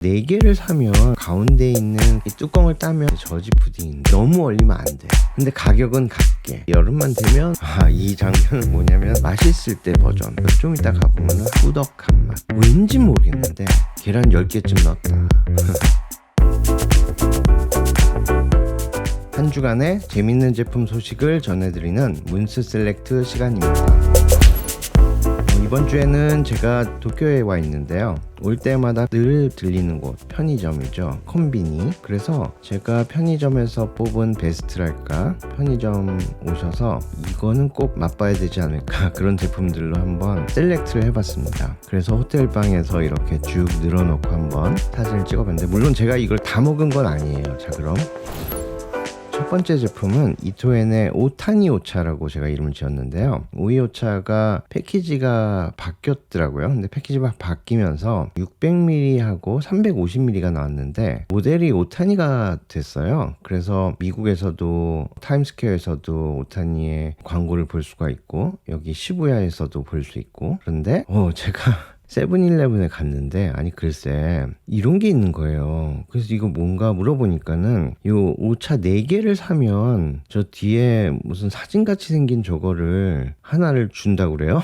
4개를 사면 가운데 있는 이 뚜껑을 따면 저지 푸딩 너무 얼리면 안 돼. 근데 가격은 같게. 여름만 되면 이 장면은 뭐냐면 맛있을 때 버전. 좀 이따 가보면 꾸덕한 맛. 왠지 모르겠는데 계란 10개쯤 넣었다. 한 주간의 재밌는 제품 소식을 전해드리는 문스 셀렉트 시간입니다. 이번 주에는 제가 도쿄에 와 있는데요. 올 때마다 늘 들리는 곳 편의점이죠. 콤비니. 그래서 제가 편의점에서 뽑은 베스트랄까, 편의점 오셔서 이거는 꼭 맛봐야 되지 않을까, 그런 제품들로 한번 셀렉트를 해봤습니다. 그래서 호텔방에서 이렇게 쭉 늘어놓고 한번 사진을 찍어봤는데, 물론 제가 이걸 다 먹은 건 아니에요. 자, 그럼 첫 번째 제품은 이토엔의 오타니 오차라고 제가 이름을 지었는데요. 오이오차가 패키지가 바뀌었더라고요. 근데 패키지가 바뀌면서 600ml하고 350ml가 나왔는데 모델이 오타니가 됐어요. 그래서 미국에서도 타임스퀘어에서도 오타니의 광고를 볼 수가 있고, 여기 시부야에서도 볼 수 있고. 그런데 제가 세븐일레븐에 갔는데, 아니 글쎄 이런 게 있는 거예요. 그래서 이거 뭔가 물어보니까는 요 오차 4개를 사면 저 뒤에 무슨 사진같이 생긴 저거를 하나를 준다고 그래요.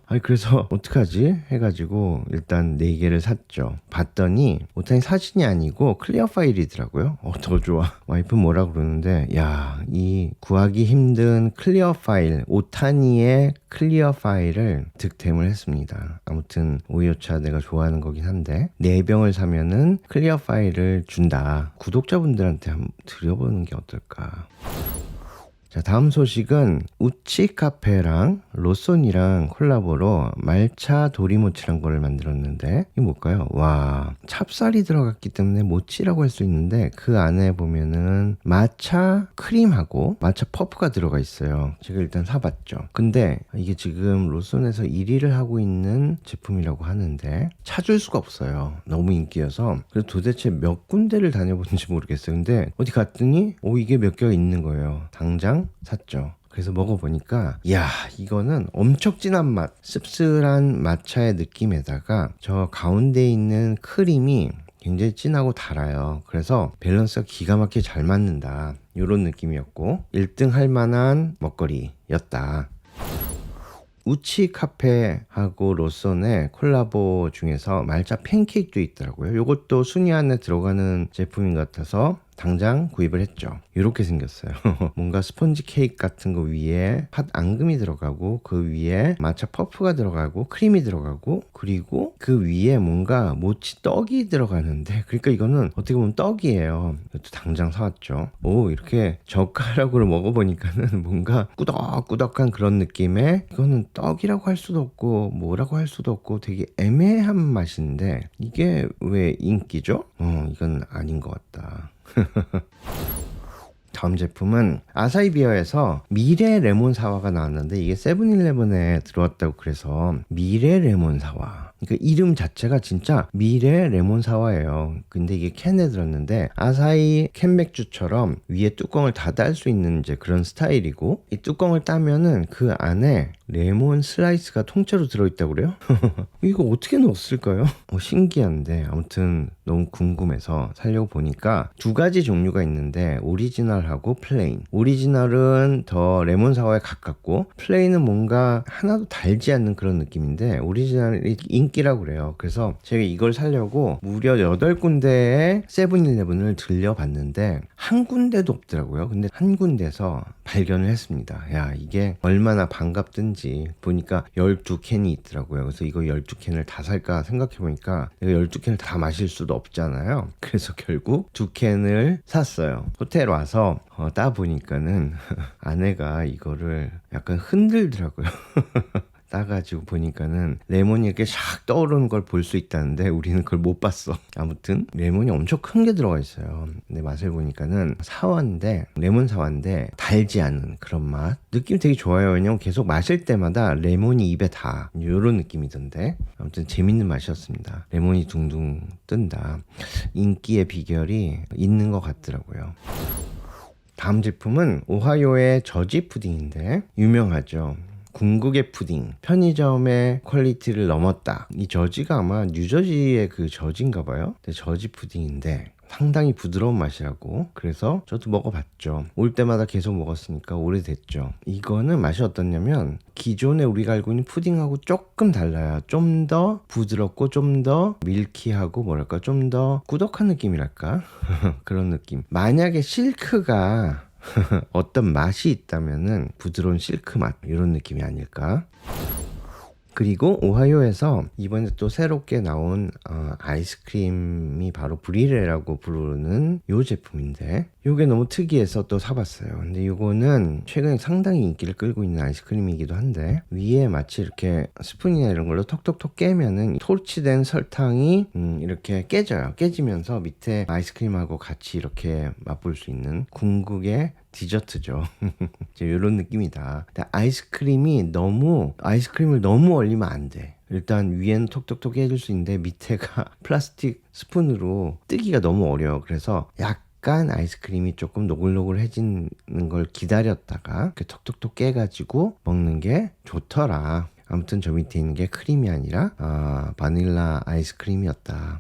아니 그래서 어떡하지 해가지고 일단 4개를 샀죠. 봤더니 오타니 사진이 아니고 클리어 파일이더라고요. 더 좋아. 와이프 뭐라 그러는데, 야, 이 구하기 힘든 클리어 파일, 오타니의 클리어 파일을 득템을 했습니다. 아무튼 오이오차 내가 좋아하는 거긴 한데 4병을 사면은 클리어 파일을 준다. 구독자분들한테 한번 드려보는 게 어떨까. 자, 다음 소식은 우치 카페랑 로손이랑 콜라보로 말차 도리모치란 거를 만들었는데, 이게 뭘까요? 와, 찹쌀이 들어갔기 때문에 모치라고 할 수 있는데 그 안에 보면은 마차 크림하고 마차 퍼프가 들어가 있어요. 제가 일단 사봤죠. 근데 이게 지금 로손에서 1위를 하고 있는 제품이라고 하는데 찾을 수가 없어요. 너무 인기여서. 그래서 도대체 몇 군데를 다녀보는지 모르겠어요. 근데 어디 갔더니 이게 몇 개가 있는 거예요. 당장 샀죠. 그래서 먹어보니까, 야, 이거는 엄청 진한 맛, 씁쓸한 마차의 느낌에다가 저 가운데 있는 크림이 굉장히 진하고 달아요. 그래서 밸런스가 기가 막히게 잘 맞는다, 이런 느낌이었고 1등 할 만한 먹거리였다. 우치 카페하고 로손의 콜라보 중에서 말차 팬케이크도 있더라고요. 이것도 순위 안에 들어가는 제품인 것 같아서 당장 구입을 했죠. 이렇게 생겼어요. 뭔가 스펀지 케이크 같은 거 위에 팥 앙금이 들어가고, 그 위에 마차 퍼프가 들어가고, 크림이 들어가고, 그리고 그 위에 뭔가 모치 떡이 들어가는데, 그러니까 이거는 어떻게 보면 떡이에요. 이것도 당장 사왔죠. 이렇게 젓가락으로 먹어보니까는 뭔가 꾸덕꾸덕한 그런 느낌의, 이거는 떡이라고 할 수도 없고 뭐라고 할 수도 없고 되게 애매한 맛인데 이게 왜 인기죠? 이건 아닌 것 같다. 다음 제품은 아사히비어에서 미래 레몬 사와가 나왔는데, 이게 세븐일레븐에 들어왔다고 그래서 미래 레몬 사와. 그러니까 이름 자체가 진짜 미래 레몬 사와예요. 근데 이게 캔에 들었는데 아사히 캔맥주처럼 위에 뚜껑을 다 딸 수 있는 이제 그런 스타일이고, 이 뚜껑을 따면은 그 안에 레몬 슬라이스가 통째로 들어있다고 그래요? 이거 어떻게 넣었을까요? 신기한데 아무튼 너무 궁금해서 사려고 보니까 2가지 종류가 있는데 오리지널하고 플레인. 오리지널은 더 레몬 사와에 가깝고 플레인은 뭔가 하나도 달지 않는 그런 느낌인데 오리지널이 인기라고 그래요. 그래서 제가 이걸 사려고 무려 8군데에 세븐일레븐을 들려봤는데 한 군데도 없더라고요. 근데 한 군데서 발견을 했습니다. 야, 이게 얼마나 반갑든지. 보니까 12캔이 있더라고요. 그래서 이거 12캔을 다 살까 생각해보니까 내가 12캔을 다 마실 수도 없잖아요. 그래서 결국 2캔을 샀어요. 호텔 와서 따보니까는 아내가 이거를 약간 흔들더라고요. 따가지고 보니까는 레몬이 이렇게 샥 떠오르는 걸 볼 수 있다는데 우리는 그걸 못 봤어. 아무튼 레몬이 엄청 큰 게 들어가 있어요. 근데 맛을 보니까는 사와인데, 레몬 사와인데 달지 않은 그런 맛. 느낌 되게 좋아요. 왜냐면 계속 마실 때마다 레몬이 입에 다 이런 느낌이던데. 아무튼 재밌는 맛이었습니다. 레몬이 둥둥 뜬다. 인기의 비결이 있는 것 같더라고요. 다음 제품은 오하이오의 저지 푸딩인데 유명하죠. 궁극의 푸딩, 편의점의 퀄리티를 넘었다. 이 저지가 아마 뉴저지의 그 저지인가 봐요. 근데 저지 푸딩인데 상당히 부드러운 맛이라고. 그래서 저도 먹어봤죠. 올 때마다 계속 먹었으니까 오래됐죠. 이거는 맛이 어떻냐면 기존에 우리가 알고 있는 푸딩하고 조금 달라요. 좀 더 부드럽고 좀 더 밀키하고 뭐랄까 좀 더 꾸덕한 느낌이랄까 그런 느낌. 만약에 실크가 어떤 맛이 있다면은 부드러운 실크 맛 이런 느낌이 아닐까. 그리고 오하이오에서 이번에 또 새롭게 나온 아이스크림이 바로 브리레라고 부르는 요 제품인데 요게 너무 특이해서 또 사봤어요. 근데 요거는 최근에 상당히 인기를 끌고 있는 아이스크림이기도 한데 위에 마치 이렇게 스푼이나 이런 걸로 톡톡톡 깨면은 토치된 설탕이 이렇게 깨져요. 깨지면서 밑에 아이스크림하고 같이 이렇게 맛볼 수 있는 궁극의 디저트죠. 이런 느낌이다. 근데 아이스크림을 너무 얼리면 안 돼. 일단 위에는 톡톡톡 깨질 수 있는데 밑에가 플라스틱 스푼으로 뜨기가 너무 어려워. 그래서 약간 아이스크림이 조금 노글노글해지는 걸 기다렸다가 이렇게 톡톡톡 깨가지고 먹는 게 좋더라. 아무튼 저 밑에 있는 게 크림이 아니라 바닐라 아이스크림이었다.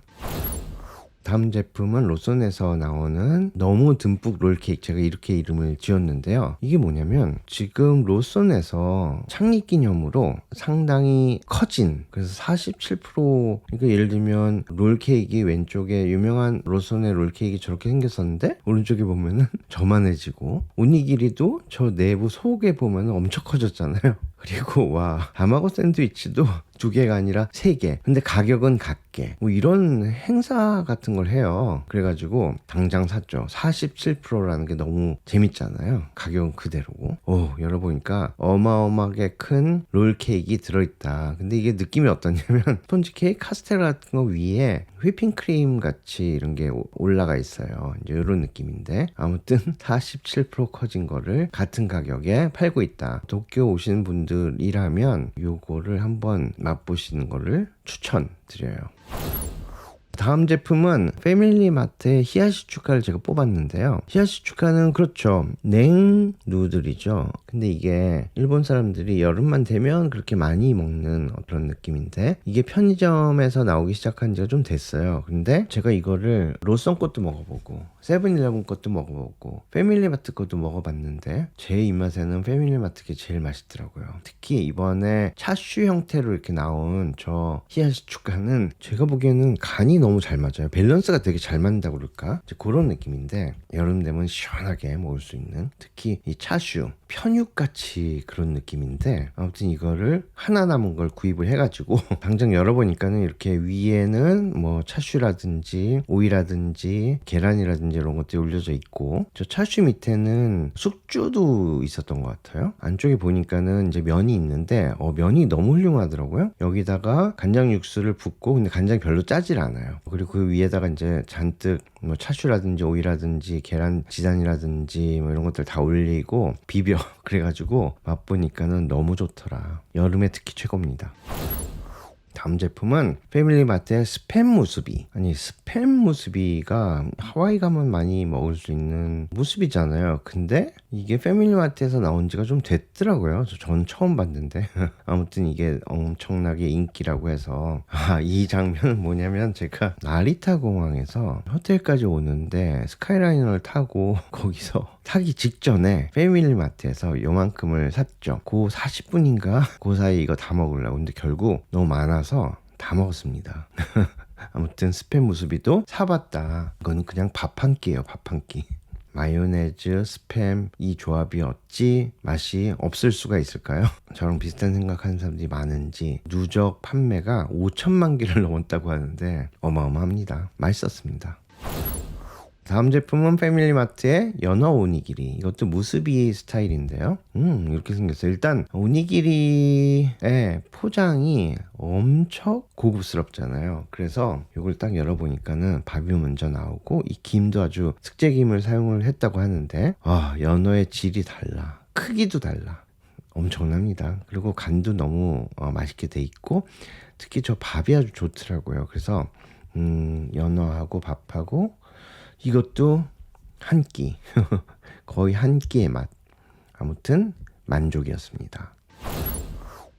다음 제품은 로손에서 나오는 너무 듬뿍 롤케이크. 제가 이렇게 이름을 지었는데요. 이게 뭐냐면 지금 로손에서 창립 기념으로 상당히 커진, 그래서 47%, 그러니까 예를 들면 롤케이크 왼쪽에 유명한 로손의 롤케이크 저렇게 생겼었는데 오른쪽에 보면은 저만해지고, 오니기리도 저 내부 속에 보면은 엄청 커졌잖아요. 그리고 와, 다마고 샌드위치도 2개가 아니라 3개. 근데 가격은 같게. 뭐 이런 행사 같은 걸 해요. 그래가지고 당장 샀죠. 47%라는 게 너무 재밌잖아요. 가격은 그대로고. 열어보니까 어마어마하게 큰 롤케이크 들어있다. 근데 이게 느낌이 어떠냐면 스펀지 케이크, 카스텔라 같은 거 위에 휘핑크림 같이 이런 게 올라가 있어요. 이제 이런 느낌인데 아무튼 47% 커진 거를 같은 가격에 팔고 있다. 도쿄 오시는 분들이라면 요거를 한번 맛보시는 거를 추천드려요. 다음 제품은 패밀리마트의 히야시추카를 제가 뽑았는데요. 히야시추카는 그렇죠, 냉 누들이죠. 근데 이게 일본 사람들이 여름만 되면 그렇게 많이 먹는 그런 느낌인데 이게 편의점에서 나오기 시작한 지가 좀 됐어요. 근데 제가 이거를 로션 것도 먹어보고 세븐일레븐 것도 먹어보고 패밀리마트 것도 먹어봤는데 제 입맛에는 패밀리마트 게 제일 맛있더라고요. 특히 이번에 차슈 형태로 이렇게 나온 저 히야시추카는 제가 보기에는 간이 너무 잘 맞아요. 밸런스가 되게 잘 맞는다고 그럴까? 그런 느낌인데 여름 되면 시원하게 먹을 수 있는, 특히 이 차슈 편육같이 그런 느낌인데 아무튼 이거를 하나 남은 걸 구입을 해가지고 당장 열어보니까는 이렇게 위에는 뭐 차슈라든지 오이라든지 계란이라든지 이런 것들이 올려져 있고 저 차슈 밑에는 숙주도 있었던 것 같아요. 안쪽에 보니까는 이제 면이 있는데 면이 너무 훌륭하더라고요. 여기다가 간장 육수를 붓고, 근데 간장이 별로 짜질 않아요. 그리고 그 위에다가 이제 잔뜩 뭐 차슈라든지 오이라든지 계란 지단이라든지 뭐 이런 것들 다 올리고 비벼. 그래가지고 맛보니까는 너무 좋더라. 여름에 특히 최고입니다. 다음 제품은 패밀리마트의 스팸 무스비. 아니, 스팸 무스비가 하와이 가면 많이 먹을 수 있는 무스비잖아요. 근데 이게 패밀리마트에서 나온 지가 좀 됐더라고요. 전 처음 봤는데 아무튼 이게 엄청나게 인기라고 해서 이 장면은 뭐냐면 제가 나리타 공항에서 호텔까지 오는데 스카이라이너를 타고 거기서 타기 직전에 패밀리마트에서 요만큼을 샀죠. 그 40분인가 그 사이 이거 다 먹으려고. 근데 결국 너무 많아서 다 먹었습니다. 아무튼 스팸 무스비도 사봤다. 이건 그냥 밥 한 끼예요. 밥 한 끼. 마요네즈, 스팸 이 조합이 어찌 맛이 없을 수가 있을까요? 저랑 비슷한 생각하는 사람들이 많은지 누적 판매가 5천만 개를 넘었다고 하는데 어마어마합니다. 맛있었습니다. 다음 제품은 패밀리마트의 연어 오니기리. 이것도 무스비 스타일인데요. 이렇게 생겼어요. 일단 오니기리의 포장이 엄청 고급스럽잖아요. 그래서 이걸 딱 열어보니까는 밥이 먼저 나오고 이 김도 아주 특제김을 사용을 했다고 하는데 연어의 질이 달라. 크기도 달라. 엄청납니다. 그리고 간도 너무 맛있게 돼 있고 특히 저 밥이 아주 좋더라고요. 그래서 연어하고 밥하고 이것도 한 끼. 거의 한 끼의 맛. 아무튼 만족이었습니다.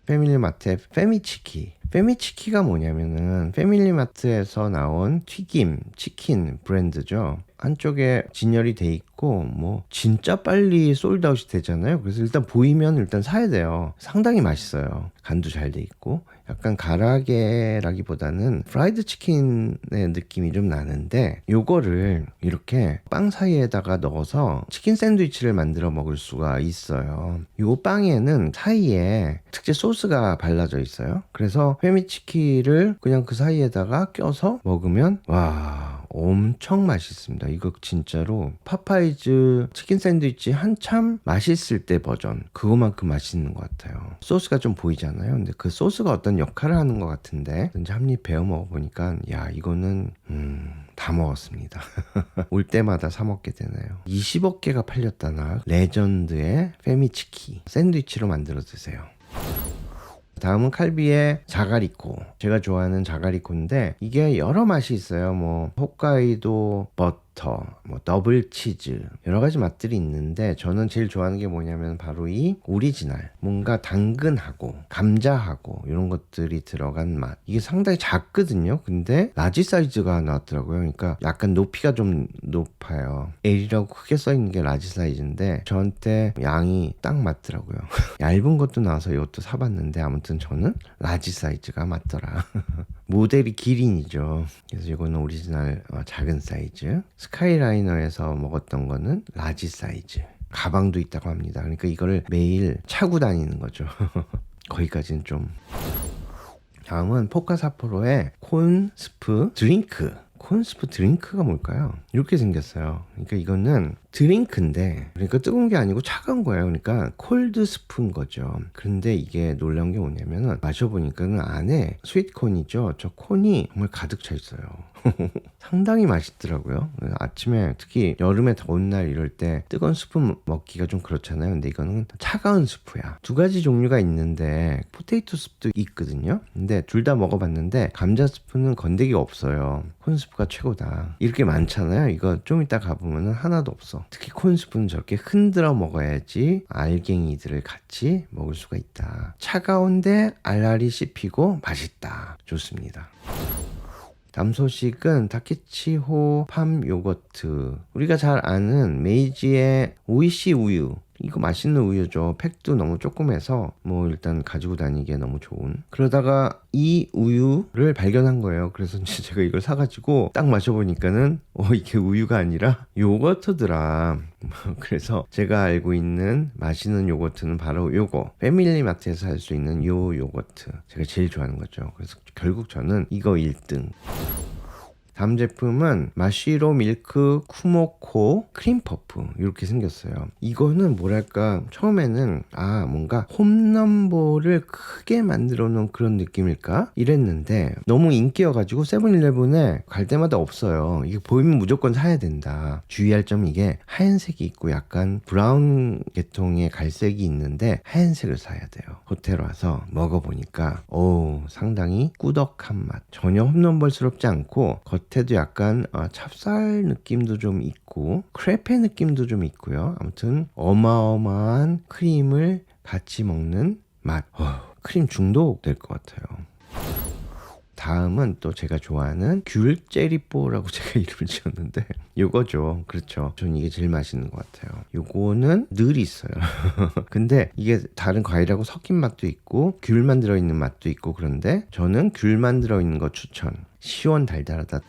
패밀리마트의 페미치키. 페미치키가 뭐냐면은 패밀리마트에서 나온 튀김, 치킨 브랜드죠. 한쪽에 진열이 돼 있고 뭐 진짜 빨리 솔드아웃이 되잖아요. 그래서 일단 보이면 일단 사야 돼요. 상당히 맛있어요. 간도 잘 돼 있고 약간 가라게라기보다는 프라이드 치킨의 느낌이 좀 나는데 요거를 이렇게 빵 사이에다가 넣어서 치킨 샌드위치를 만들어 먹을 수가 있어요. 요 빵에는 사이에 특제 소스가 발라져 있어요. 그래서 페미치키를 그냥 그 사이에다가 껴서 먹으면 와 엄청 맛있습니다. 이거 진짜로 파파이즈 치킨 샌드위치 한참 맛있을 때 버전 그거만큼 맛있는 것 같아요. 소스가 좀 보이잖아요. 근데 그 소스가 어떤 역할을 하는 것 같은데 이제 한 입 베어 먹어보니까 야 이거는 다 먹었습니다. 올 때마다 사 먹게 되네요. 20억 개가 팔렸다나 레전드의 페미치키 샌드위치로 만들어 드세요. 다음은 칼비의 자가리코. 제가 좋아하는 자가리코인데 이게 여러 맛이 있어요. 뭐 홋카이도 버터, 뭐 더블 치즈 여러 가지 맛들이 있는데 저는 제일 좋아하는 게 뭐냐면 바로 이 오리지널 뭔가 당근하고 감자하고 이런 것들이 들어간 맛. 이게 상당히 작거든요. 근데 라지 사이즈가 나왔더라고요. 그러니까 약간 높이가 좀 높아요. L이라고 크게 써 있는 게 라지 사이즈인데 저한테 양이 딱 맞더라고요. 얇은 것도 나와서 이것도 사봤는데 아무튼 저는 라지 사이즈가 맞더라. 모델이 기린이죠. 그래서 이거는 오리지널 작은 사이즈. 스카이라이너에서 먹었던 거는 라지 사이즈. 가방도 있다고 합니다. 그러니까 이거를 매일 차고 다니는 거죠. 거기까지는 좀. 다음은 포카사포로의 콘스프 드링크. 콘스프 드링크가 뭘까요? 이렇게 생겼어요. 그러니까 이거는 드링크인데 그러니까 뜨거운 게 아니고 차가운 거예요. 그러니까 콜드 스프인 거죠. 그런데 이게 놀라운 게 뭐냐면은 마셔보니까는 안에 스윗콘이죠. 저 콘이 정말 가득 차 있어요. 상당히 맛있더라고요. 아침에 특히 여름에 더운 날 이럴 때 뜨거운 스프 먹기가 좀 그렇잖아요. 근데 이거는 차가운 스프야. 두 가지 종류가 있는데 포테이토 스프도 있거든요. 근데 둘 다 먹어봤는데 감자 스프는 건더기가 없어요. 콘 스프가 최고다. 이렇게 많잖아요. 이거 좀 이따 가보면 하나도 없어. 특히 콘 스프는 저렇게 흔들어 먹어야지 알갱이들을 같이 먹을 수가 있다. 차가운데 알알이 씹히고 맛있다. 좋습니다. 다음 소식은 다케치호 팜 요거트. 우리가 잘 아는 메이지의 오이시 우유. 이거 맛있는 우유죠. 팩도 너무 조그매서 뭐 일단 가지고 다니기에 너무 좋은. 그러다가 이 우유를 발견한 거예요. 그래서 이제 제가 이걸 사가지고 딱 마셔보니까는 이게 우유가 아니라 요거트더라. 그래서 제가 알고 있는 맛있는 요거트는 바로 요거 패밀리마트에서 살 수 있는 요 요거트. 제가 제일 좋아하는 거죠. 그래서 결국 저는 이거 1등. 다음 제품은 마쉬로 밀크 쿠모코 크림 퍼프 이렇게 생겼어요. 이거는 뭐랄까 처음에는 뭔가 홈런볼을 크게 만들어 놓은 그런 느낌일까 이랬는데 너무 인기여가지고 세븐일레븐에 갈 때마다 없어요. 이게 보이면 무조건 사야 된다. 주의할 점이 이게 하얀색이 있고 약간 브라운 계통의 갈색이 있는데 하얀색을 사야 돼요. 호텔 와서 먹어보니까 상당히 꾸덕한 맛. 전혀 홈런볼스럽지 않고 겉에도 약간 찹쌀 느낌도 좀 있고 크레페 느낌도 좀 있고요. 아무튼 어마어마한 크림을 같이 먹는 맛. 크림 중독 될 것 같아요. 다음은 또 제가 좋아하는 귤 제리뽀라고 제가 이름을 지었는데 요거죠. 그렇죠. 전 이게 제일 맛있는 것 같아요. 요거는 늘 있어요. 근데 이게 다른 과일하고 섞인 맛도 있고 귤만 들어있는 맛도 있고 그런데 저는 귤만 들어있는 거 추천. 시원 달달하다.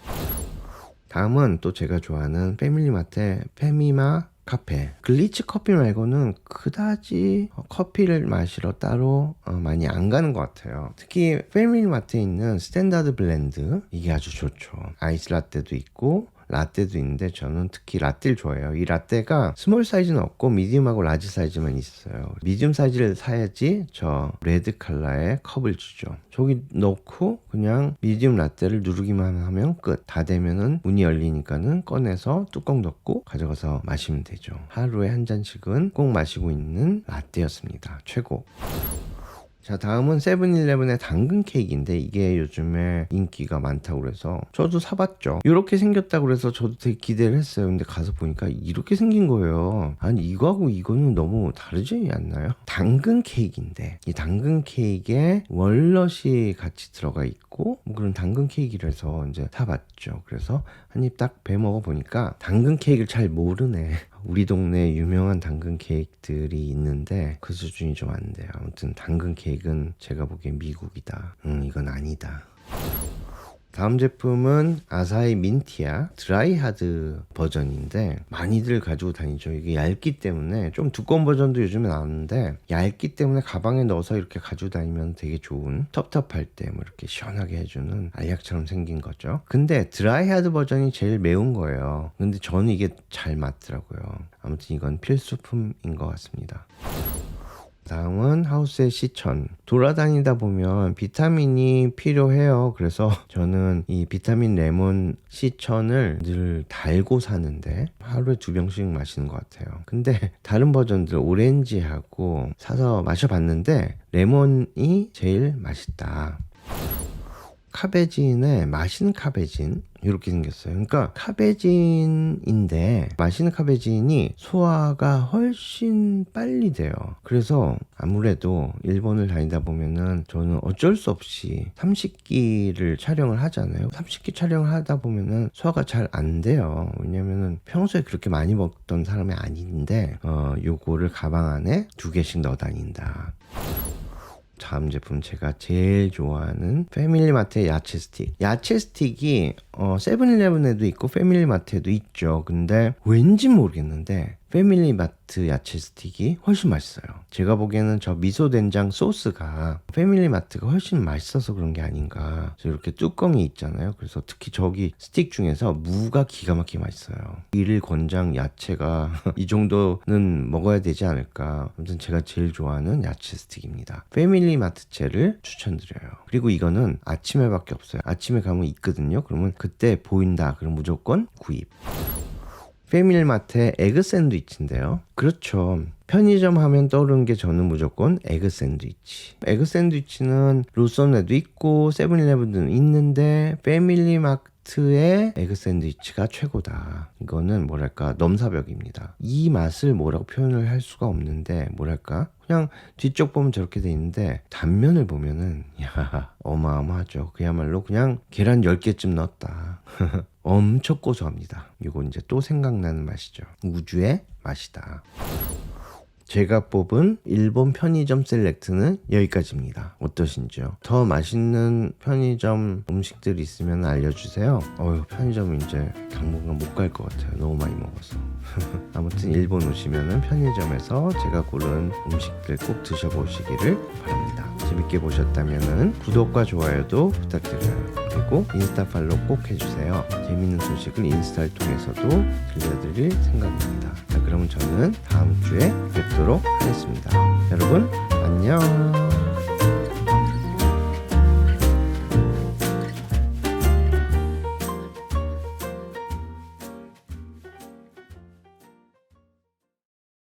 다음은 또 제가 좋아하는 패밀리마트의 페미마 카페. 글리치 커피 말고는 그다지 커피를 마시러 따로 많이 안 가는 것 같아요. 특히 패밀리마트에 있는 스탠다드 블렌드 이게 아주 좋죠. 아이스 라떼도 있고 라떼도 있는데 저는 특히 라떼를 좋아해요. 이 라떼가 스몰 사이즈는 없고 미디움하고 라지 사이즈만 있어요. 미디움 사이즈를 사야지 저 레드 컬러의 컵을 주죠. 저기 넣고 그냥 미디움 라떼를 누르기만 하면 끝. 다 되면은 문이 열리니까는 꺼내서 뚜껑 덮고 가져가서 마시면 되죠. 하루에 한 잔씩은 꼭 마시고 있는 라떼였습니다. 최고. 자, 다음은 세븐일레븐의 당근 케이크인데 이게 요즘에 인기가 많다고 그래서 저도 사봤죠. 이렇게 생겼다고 그래서 저도 되게 기대를 했어요. 근데 가서 보니까 이렇게 생긴 거예요. 아니, 이거하고 이거는 너무 다르지 않나요? 당근 케이크인데 이 당근 케이크에 월넛이 같이 들어가 있고 뭐 그런 당근 케이크라서 이제 사봤죠. 그래서 한 입 딱 베먹어 보니까 당근 케이크를 잘 모르네. 우리 동네에 유명한 당근 케이크들이 있는데 그 수준이 좀 안 돼요. 아무튼 당근 케이크는 제가 보기엔 미국이다. 이건 아니다. 다음 제품은 아사히 민티아 드라이하드 버전인데 많이들 가지고 다니죠. 이게 얇기 때문에 좀 두꺼운 버전도 요즘에 나왔는데 얇기 때문에 가방에 넣어서 이렇게 가지고 다니면 되게 좋은, 텁텁할 때 뭐 이렇게 시원하게 해주는 알약처럼 생긴 거죠. 근데 드라이하드 버전이 제일 매운 거예요. 근데 저는 이게 잘 맞더라고요. 아무튼 이건 필수품인 것 같습니다. 다음은 하우스의 시천. 돌아다니다 보면 비타민이 필요해요. 그래서 저는 이 비타민 레몬 시천을 늘 달고 사는데 하루에 2병씩 마시는 것 같아요. 근데 다른 버전들 오렌지하고 사서 마셔봤는데 레몬이 제일 맛있다. 카베진에 마신 카베진 이렇게 생겼어요. 그러니까 카베진인데 마시는 카베진이 소화가 훨씬 빨리 돼요. 그래서 아무래도 일본을 다니다 보면은 저는 어쩔 수 없이 삼식기를 촬영을 하잖아요. 삼식기 촬영을 하다 보면은 소화가 잘 안 돼요. 왜냐면은 평소에 그렇게 많이 먹던 사람이 아닌데 요거를 가방 안에 2개씩 넣어 다닌다. 다음 제품 제가 제일 좋아하는 패밀리마트의 야채 스틱. 야채 스틱이 세븐일레븐에도 있고 패밀리마트에도 있죠. 근데 왠지 모르겠는데 패밀리마트 야채 스틱이 훨씬 맛있어요. 제가 보기에는 저 미소된장 소스가 패밀리마트가 훨씬 맛있어서 그런 게 아닌가. 그래서 이렇게 뚜껑이 있잖아요. 그래서 특히 저기 스틱 중에서 무가 기가 막히게 맛있어요. 일일 권장 야채가 이 정도는 먹어야 되지 않을까. 아무튼 제가 제일 좋아하는 야채 스틱입니다. 패밀리마트채를 추천드려요. 그리고 이거는 아침에밖에 없어요. 아침에 가면 있거든요. 그러면 그때 보인다. 그럼 무조건 구입. 패밀리마트의 에그 샌드위치인데요. 그렇죠. 편의점 하면 떠오르는 게 저는 무조건 에그 샌드위치. 에그 샌드위치는 로손에도 있고 세븐일레븐도 있는데 패밀리마트의 에그 샌드위치가 최고다. 이거는 뭐랄까 넘사벽입니다. 이 맛을 뭐라고 표현을 할 수가 없는데 뭐랄까 그냥 뒤쪽 보면 저렇게 돼 있는데 단면을 보면은 야 어마어마하죠. 그야말로 그냥 계란 10개쯤 넣었다. 엄청 고소합니다. 이거 이제 또 생각나는 맛이죠. 우주의 맛이다. 제가 뽑은 일본 편의점 셀렉트는 여기까지입니다. 어떠신지요? 더 맛있는 편의점 음식들이 있으면 알려주세요. 편의점 이제 당분간 못 갈 것 같아요. 너무 많이 먹어서. 아무튼 일본 오시면은 편의점에서 제가 고른 음식들 꼭 드셔보시기를 바랍니다. 재밌게 보셨다면은 구독과 좋아요도 부탁드려요. 그리고 인스타 팔로우 꼭 해주세요. 재밌는 소식을 인스타를 통해서도 들려드릴 생각입니다. 자, 그러면 저는 다음 주에 뵙도록 하겠습니다. 여러분 안녕.